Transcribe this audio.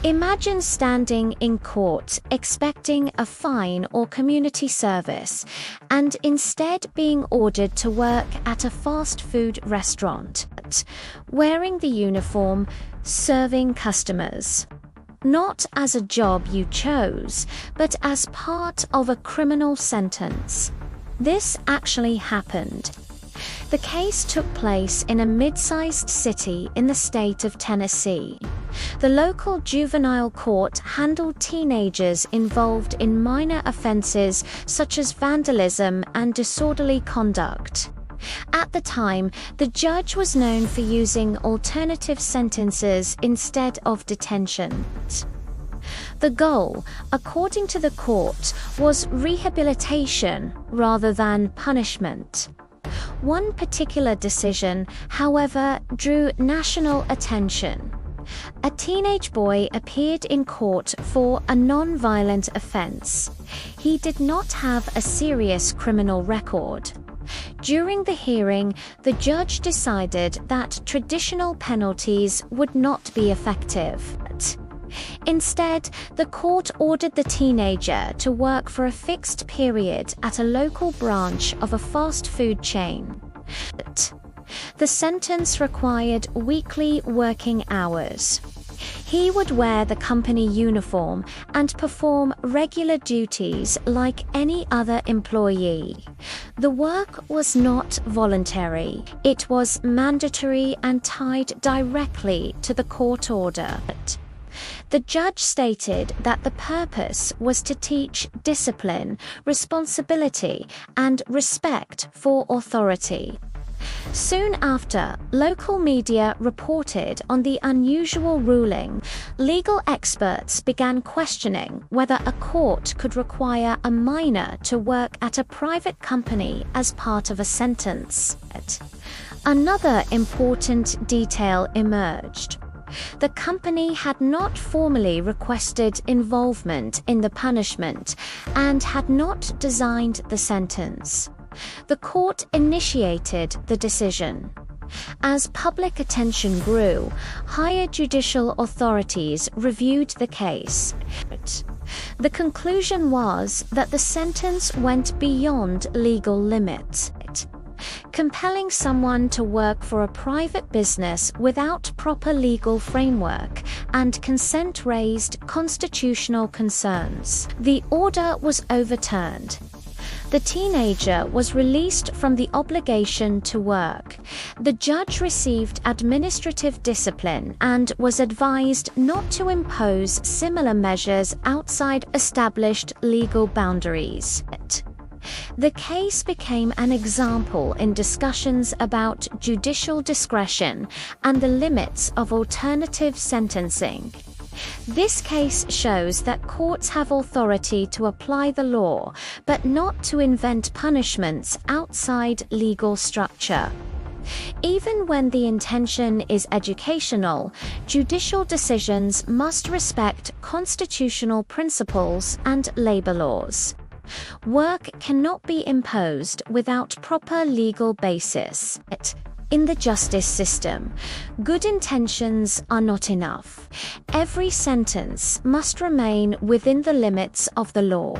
Imagine standing in court expecting a fine or community service, and instead being ordered to work at a fast food restaurant, wearing the uniform, serving customers. Not as a job you chose, but as part of a criminal sentence. This actually happened. The case took place in a mid-sized city in the state of Tennessee. The local juvenile court handled teenagers involved in minor offenses such as vandalism and disorderly conduct. At the time, the judge was known for using alternative sentences instead of detention. The goal, according to the court, was rehabilitation rather than punishment. One particular decision, however, drew national attention. A teenage boy appeared in court for a non-violent offense. He did not have a serious criminal record. During the hearing, the judge decided that traditional penalties would not be effective. Instead, the court ordered the teenager to work for a fixed period at a local branch of a fast food chain. The sentence required weekly working hours. He would wear the company uniform and perform regular duties like any other employee. The work was not voluntary. It was mandatory and tied directly to the court order. The judge stated that the purpose was to teach discipline, responsibility, and respect for authority. Soon after, local media reported on the unusual ruling. Legal experts began questioning whether a court could require a minor to work at a private company as part of a sentence. Another important detail emerged. The company had not formally requested involvement in the punishment and had not designed the sentence. The court initiated the decision. As public attention grew, higher judicial authorities reviewed the case. The conclusion was that the sentence went beyond legal limits, compelling someone to work for a private business without proper legal framework and consent raised constitutional concerns. The order was overturned. The teenager was released from the obligation to work. The judge received administrative discipline and was advised not to impose similar measures outside established legal boundaries. The case became an example in discussions about judicial discretion and the limits of alternative sentencing. This case shows that courts have authority to apply the law, but not to invent punishments outside legal structure. Even when the intention is educational, judicial decisions must respect constitutional principles and labor laws. Work cannot be imposed without proper legal basis. In the justice system, good intentions are not enough. Every sentence must remain within the limits of the law.